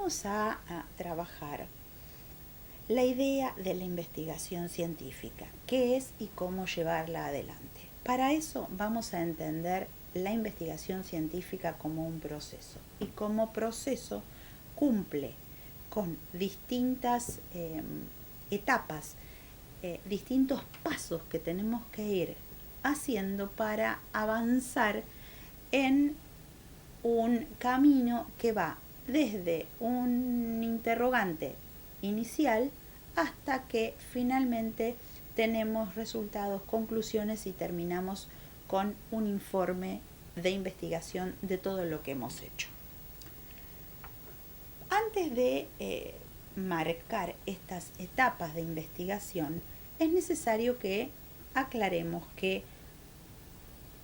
vamos a trabajar la idea de la investigación científica, qué es y cómo llevarla adelante. Para eso vamos a entender la investigación científica como un proceso, y como proceso cumple con distintas etapas, distintos pasos que tenemos que ir haciendo para avanzar en un camino que va desde un interrogante inicial hasta que finalmente tenemos resultados, conclusiones y terminamos con un informe de investigación de todo lo que hemos hecho. Antes de marcar estas etapas de investigación, es necesario que aclaremos que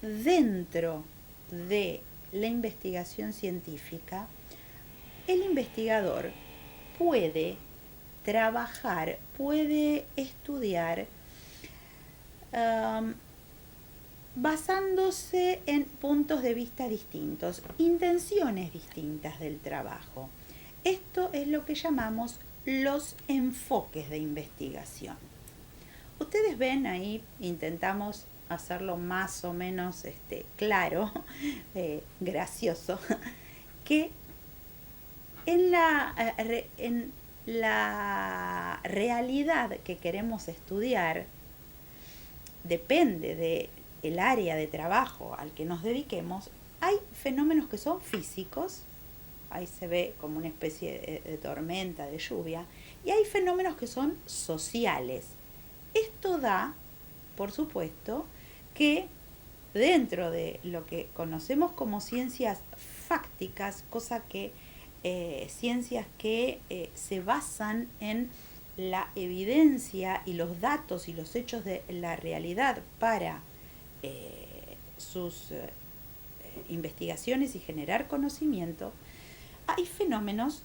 dentro de la investigación científica, el investigador puede trabajar, puede estudiar basándose en puntos de vista distintos, intenciones distintas del trabajo. Esto es lo que llamamos los enfoques de investigación. Ustedes ven ahí, intentamos hacerlo más o menos claro, gracioso, que en la realidad que queremos estudiar, depende del área de trabajo al que nos dediquemos, hay fenómenos que son físicos, ahí se ve como una especie de tormenta, de lluvia, y hay fenómenos que son sociales. Esto da, por supuesto, que dentro de lo que conocemos como ciencias fácticas, cosa que ciencias que se basan en la evidencia y los datos y los hechos de la realidad para sus investigaciones y generar conocimiento, hay fenómenos,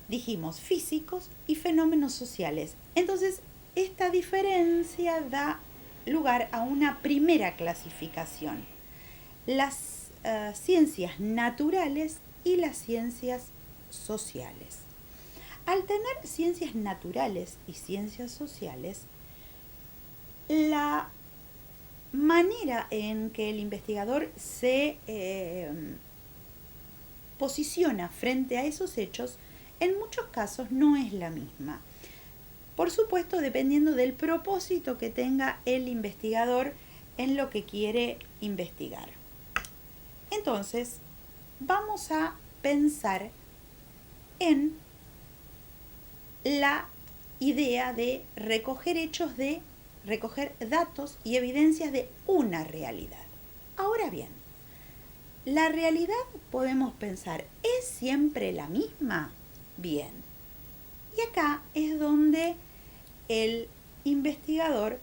dijimos, físicos y fenómenos sociales. Entonces, esta diferencia da lugar a una primera clasificación: las ciencias naturales y las ciencias sociales. Al tener ciencias naturales y ciencias sociales, la manera en que el investigador se posiciona frente a esos hechos en muchos casos no es la misma. Por supuesto, dependiendo del propósito que tenga el investigador en lo que quiere investigar. Entonces, vamos a pensar en la idea de recoger recoger datos y evidencias de una realidad. Ahora bien, la realidad, podemos pensar, ¿es siempre la misma? Bien. Y acá es donde el investigador,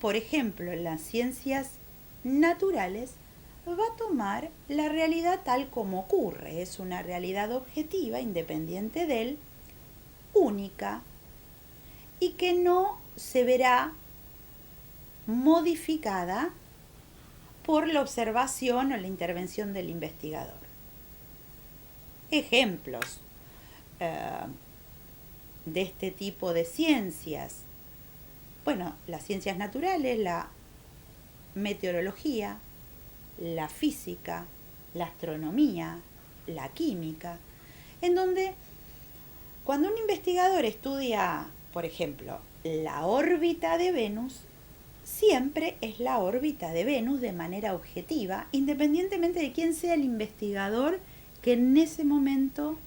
por ejemplo, en las ciencias naturales, va a tomar la realidad tal como ocurre. Es una realidad objetiva, independiente de él, única, y que no se verá modificada por la observación o la intervención del investigador. Ejemplos de este tipo de ciencias: bueno, las ciencias naturales, la meteorología, la física, la astronomía, la química, en donde cuando un investigador estudia, por ejemplo, la órbita de Venus, siempre es la órbita de Venus de manera objetiva, independientemente de quién sea el investigador que en ese momento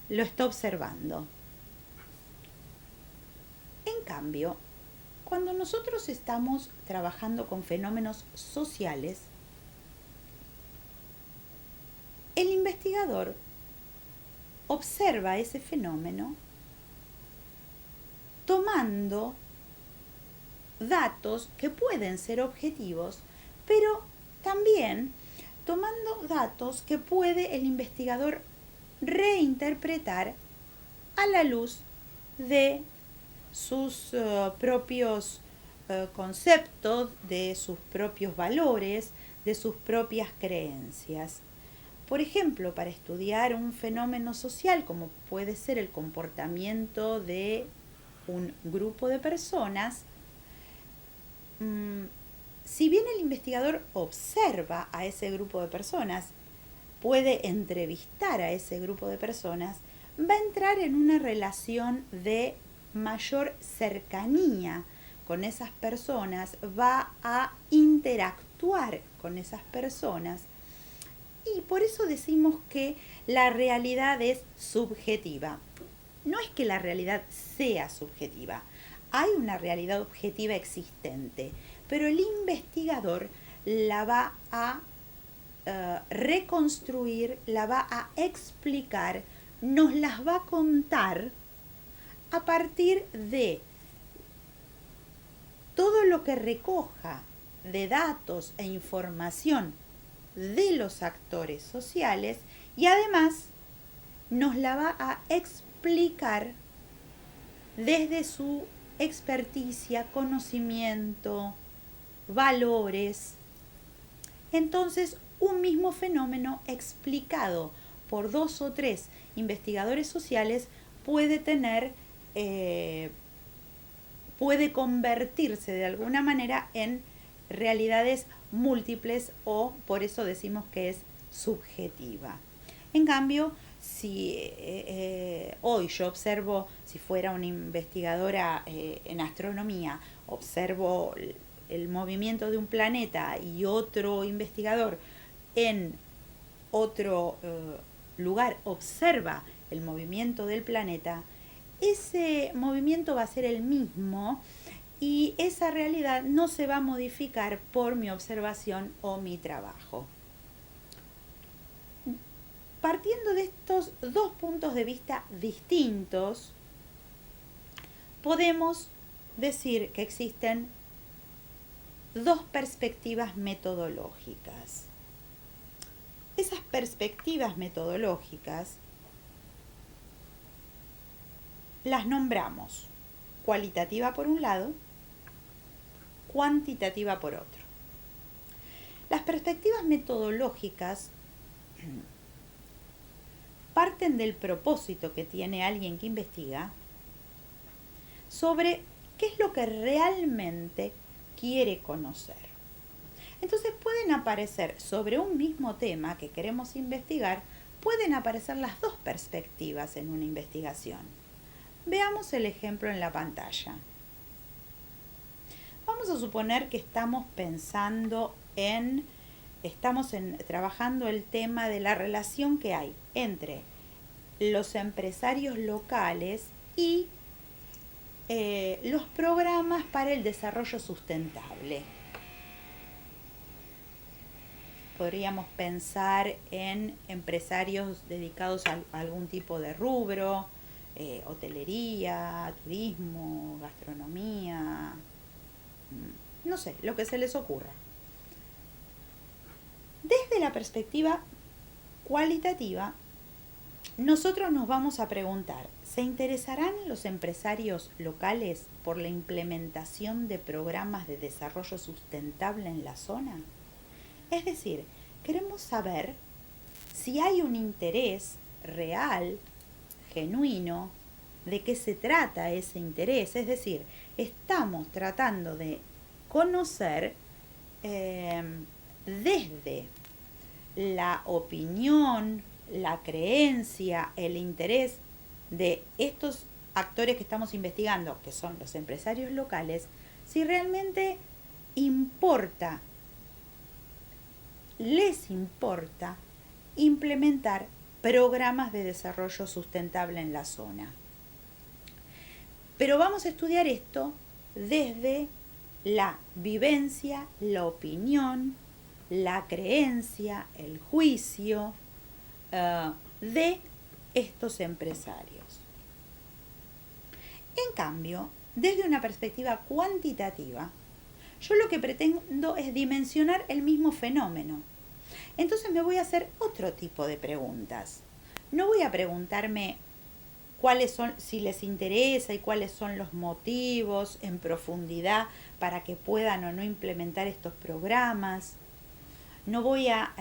lo está observando. En cambio, cuando nosotros estamos trabajando con fenómenos sociales, el investigador observa ese fenómeno tomando datos que pueden ser objetivos, pero también tomando datos que puede el investigador reinterpretar a la luz de sus propios conceptos, de sus propios valores, de sus propias creencias. Por ejemplo, para estudiar un fenómeno social como puede ser el comportamiento de un grupo de personas, si bien el investigador observa a ese grupo de personas, puede entrevistar a ese grupo de personas, va a entrar en una relación de mayor cercanía con esas personas, va a interactuar con esas personas. Y por eso decimos que la realidad es subjetiva. No es que la realidad sea subjetiva, hay una realidad objetiva existente, pero el investigador la va a reconstruir, la va a explicar, nos las va a contar a partir de todo lo que recoja de datos e información de los actores sociales y además nos la va a explicar desde su experticia, conocimiento, valores. Entonces, un mismo fenómeno explicado por 2 o 3 investigadores sociales puede tener, puede convertirse de alguna manera en realidades múltiples, o por eso decimos que es subjetiva. En cambio, si hoy yo observo, si fuera una investigadora en astronomía, observo el movimiento de un planeta y otro investigador en otro lugar observa el movimiento del planeta, ese movimiento va a ser el mismo y esa realidad no se va a modificar por mi observación o mi trabajo. Partiendo de estos 2 puntos de vista distintos, podemos decir que existen 2 perspectivas metodológicas. Esas perspectivas metodológicas las nombramos cualitativa por un lado, cuantitativa por otro. Las perspectivas metodológicas parten del propósito que tiene alguien que investiga sobre qué es lo que realmente quiere conocer. Entonces pueden aparecer sobre un mismo tema que queremos investigar, pueden aparecer las 2 perspectivas en una investigación. Veamos el ejemplo en la pantalla. Vamos a suponer que estamos trabajando el tema de la relación que hay entre los empresarios locales y los programas para el desarrollo sustentable. Podríamos pensar en empresarios dedicados a algún tipo de rubro, hotelería, turismo, gastronomía, no sé, lo que se les ocurra. Desde la perspectiva cualitativa, nosotros nos vamos a preguntar, ¿se interesarán los empresarios locales por la implementación de programas de desarrollo sustentable en la zona? Es decir, queremos saber si hay un interés real, genuino, de qué se trata ese interés. Es decir, estamos tratando de conocer desde la opinión, la creencia, el interés de estos actores que estamos investigando, que son los empresarios locales, si realmente les importa implementar programas de desarrollo sustentable en la zona. Pero vamos a estudiar esto desde la vivencia, la opinión, la creencia, el juicio de estos empresarios. En cambio, desde una perspectiva cuantitativa, yo lo que pretendo es dimensionar el mismo fenómeno. Entonces me voy a hacer otro tipo de preguntas. No voy a preguntarme cuáles son, si les interesa y cuáles son los motivos en profundidad para que puedan o no implementar estos programas. No voy a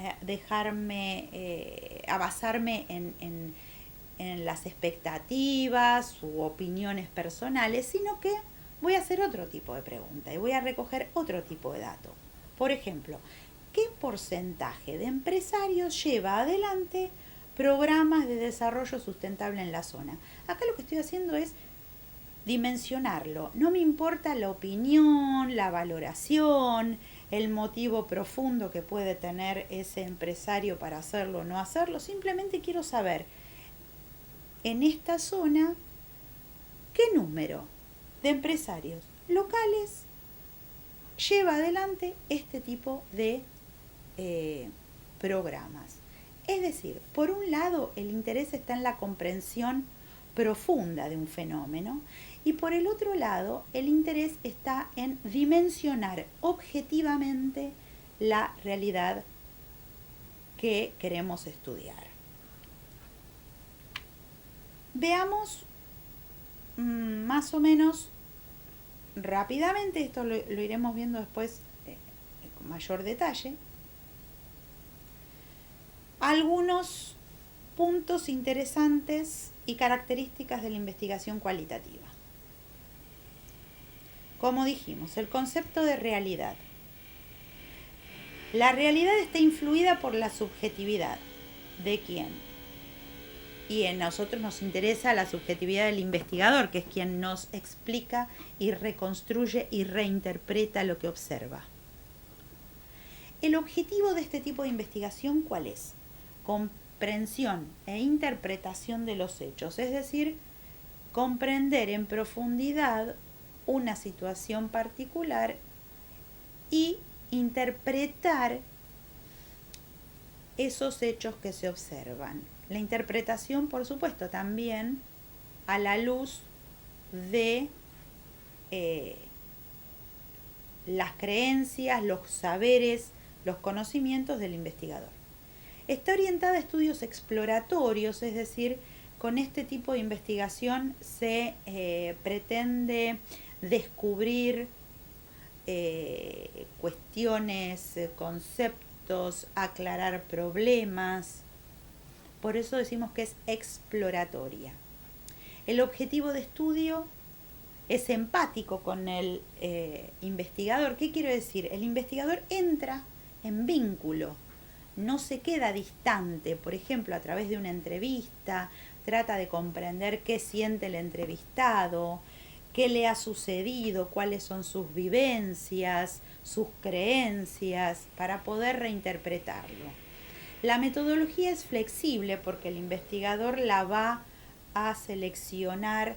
a basarme en las expectativas u opiniones personales, sino que voy a hacer otro tipo de pregunta y voy a recoger otro tipo de dato. Por ejemplo, ¿qué porcentaje de empresarios lleva adelante programas de desarrollo sustentable en la zona? Acá lo que estoy haciendo es dimensionarlo. No me importa la opinión, la valoración, el motivo profundo que puede tener ese empresario para hacerlo o no hacerlo. Simplemente quiero saber en esta zona qué número de empresarios locales lleva adelante este tipo de programas. Es decir, por un lado el interés está en la comprensión profunda de un fenómeno y por el otro lado el interés está en dimensionar objetivamente la realidad que queremos estudiar. Veamos más o menos rápidamente, esto lo iremos viendo después con mayor detalle, algunos puntos interesantes y características de la investigación cualitativa. Como dijimos, el concepto de realidad. La realidad está influida por la subjetividad. ¿De quién? Y a nosotros nos interesa la subjetividad del investigador, que es quien nos explica y reconstruye y reinterpreta lo que observa. El objetivo de este tipo de investigación, ¿cuál es? Comprensión e interpretación de los hechos, es decir, comprender en profundidad una situación particular y interpretar esos hechos que se observan. La interpretación, por supuesto, también a la luz de las creencias, los saberes, los conocimientos del investigador. Está orientada a estudios exploratorios, es decir, con este tipo de investigación se pretende descubrir cuestiones, conceptos, aclarar problemas. Por eso decimos que es exploratoria. El objetivo de estudio es empático con el investigador. ¿Qué quiero decir? El investigador entra en vínculo, no se queda distante. Por ejemplo, a través de una entrevista, trata de comprender qué siente el entrevistado, qué le ha sucedido, cuáles son sus vivencias, sus creencias, para poder reinterpretarlo. La metodología es flexible porque el investigador la va a seleccionar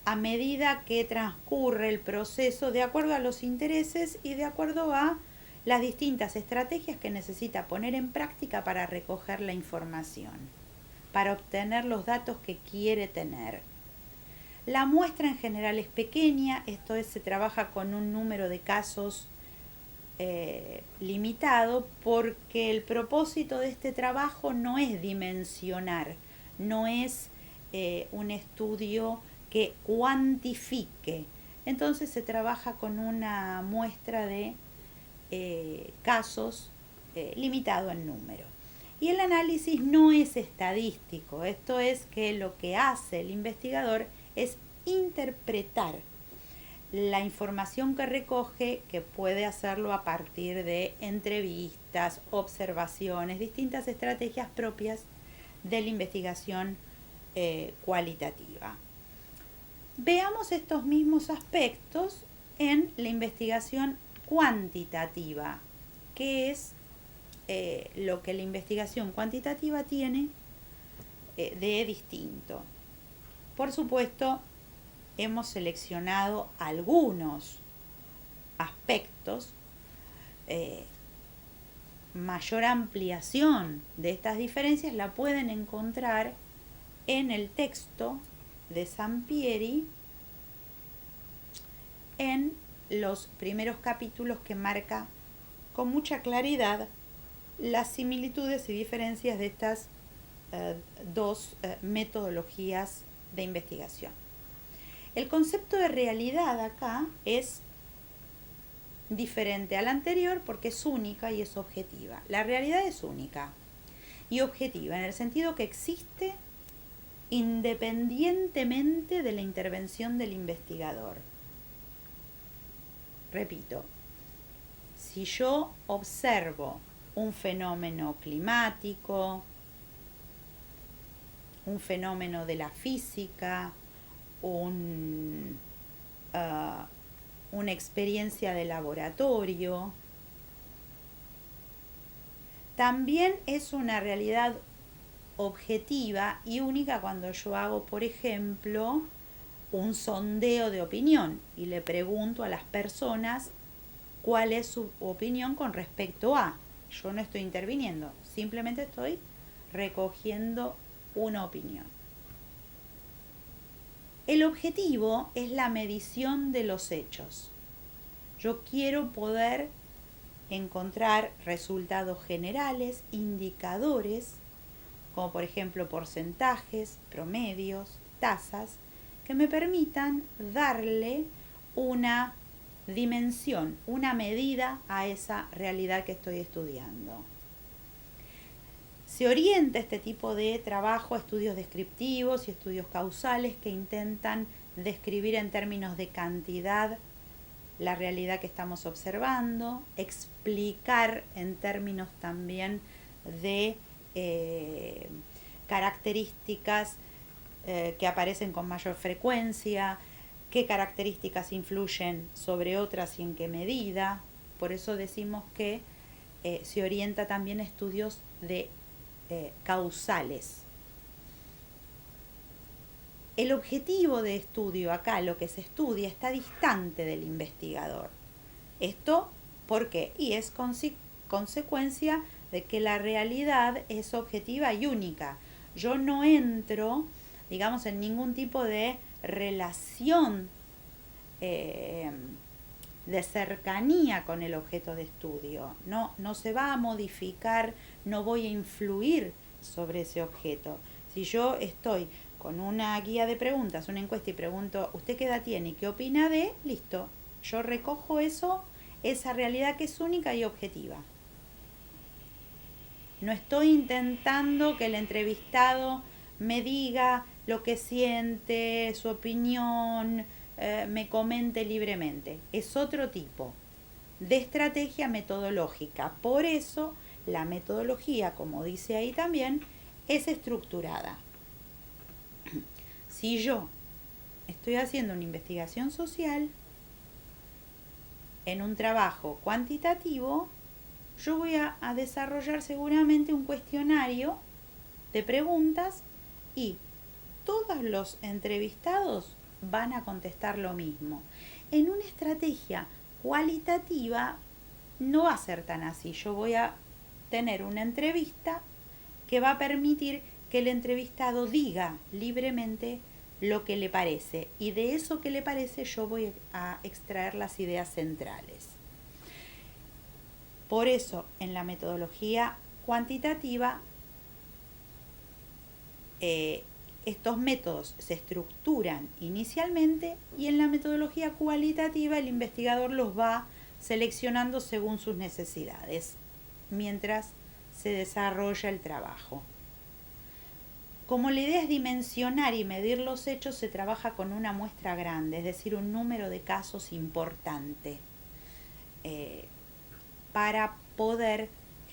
a medida que transcurre el proceso de acuerdo a los intereses y de acuerdo a las distintas estrategias que necesita poner en práctica para recoger la información, para obtener los datos que quiere tener. La muestra en general es pequeña, esto es, se trabaja con un número de casos limitado porque el propósito de este trabajo no es dimensionar, no es un estudio que cuantifique. Entonces se trabaja con una muestra de casos limitado en número. Y el análisis no es estadístico, esto es que lo que hace el investigador es interpretar la información que recoge, que puede hacerlo a partir de entrevistas, observaciones, distintas estrategias propias de la investigación cualitativa. Veamos estos mismos aspectos en la investigación cuantitativa, que es lo que la investigación cuantitativa tiene de distinto. Por supuesto, hemos seleccionado algunos aspectos, mayor ampliación de estas diferencias la pueden encontrar en el texto de Sampieri, en los primeros capítulos que marca con mucha claridad las similitudes y diferencias de estas dos metodologías de investigación. El concepto de realidad acá es diferente a la anterior porque es única y es objetiva. La realidad es única y objetiva en el sentido que existe independientemente de la intervención del investigador. Repito, si yo observo un fenómeno climático, un fenómeno de la física, una experiencia de laboratorio, también es una realidad objetiva y única cuando yo hago, por ejemplo, un sondeo de opinión y le pregunto a las personas cuál es su opinión con respecto a. Yo no estoy interviniendo, simplemente estoy recogiendo una opinión. El objetivo es la medición de los hechos. Yo quiero poder encontrar resultados generales, indicadores, como por ejemplo porcentajes, promedios, tasas, que me permitan darle una dimensión, una medida a esa realidad que estoy estudiando. Se orienta este tipo de trabajo a estudios descriptivos y estudios causales que intentan describir en términos de cantidad la realidad que estamos observando, explicar en términos también de características que aparecen con mayor frecuencia, qué características influyen sobre otras y en qué medida. Por eso decimos que se orienta también a estudios de causales. El objetivo de estudio acá, lo que se estudia, está distante del investigador. ¿Esto por qué? Y es consecuencia de que la realidad es objetiva y única. Yo no entro, digamos, en ningún tipo de relación de cercanía con el objeto de estudio. No se va a modificar, no voy a influir sobre ese objeto. Si yo estoy con una guía de preguntas, una encuesta y pregunto, ¿usted qué edad tiene y qué opina de? Listo, yo recojo eso, esa realidad que es única y objetiva. No estoy intentando que el entrevistado me diga lo que siente, su opinión, me comente libremente. Es otro tipo de estrategia metodológica. Por eso la metodología, como dice ahí también, es estructurada. Si yo estoy haciendo una investigación social en un trabajo cuantitativo, yo voy a desarrollar seguramente un cuestionario de preguntas y todos los entrevistados van a contestar lo mismo. En una estrategia cualitativa no va a ser tan así. Yo voy a tener una entrevista que va a permitir que el entrevistado diga libremente lo que le parece y de eso que le parece yo voy a extraer las ideas centrales. Por eso en la metodología cuantitativa estos métodos se estructuran inicialmente y en la metodología cualitativa el investigador los va seleccionando según sus necesidades mientras se desarrolla el trabajo. Como la idea es dimensionar y medir los hechos, se trabaja con una muestra grande, es decir, un número de casos importante, para poder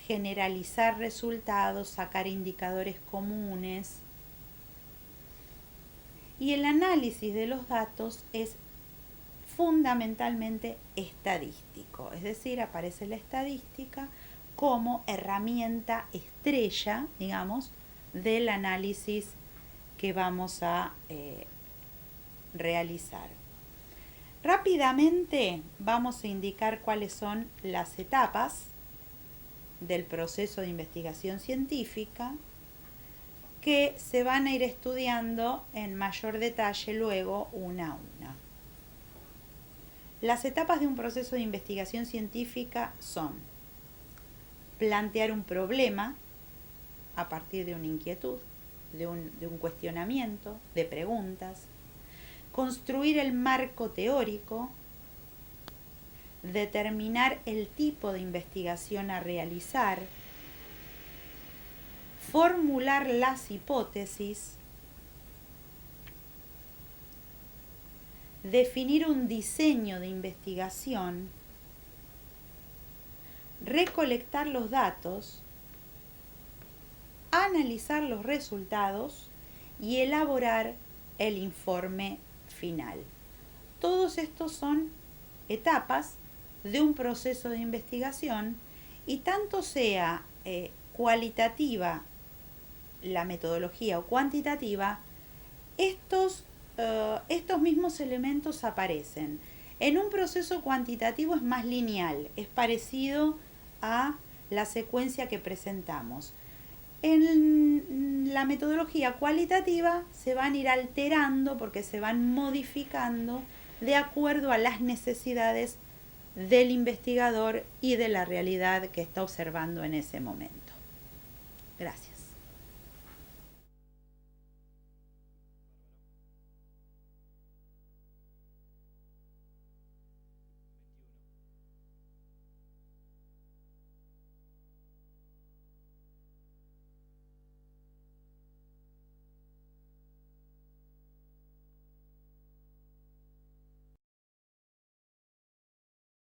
generalizar resultados, sacar indicadores comunes. Y el análisis de los datos es fundamentalmente estadístico, es decir, aparece la estadística como herramienta estrella, digamos, del análisis que vamos a realizar. Rápidamente vamos a indicar cuáles son las etapas del proceso de investigación científica que se van a ir estudiando en mayor detalle luego una a una. Las etapas de un proceso de investigación científica son plantear un problema a partir de una inquietud, de un cuestionamiento, de preguntas, construir el marco teórico, determinar el tipo de investigación a realizar, formular las hipótesis, definir un diseño de investigación, recolectar los datos, analizar los resultados y elaborar el informe final. Todos estos son etapas de un proceso de investigación y tanto sea cualitativa la metodología o cuantitativa, estos mismos elementos aparecen. En un proceso cuantitativo es más lineal, es parecido a la secuencia que presentamos. En la metodología cualitativa se van a ir alterando porque se van modificando de acuerdo a las necesidades del investigador y de la realidad que está observando en ese momento. Gracias.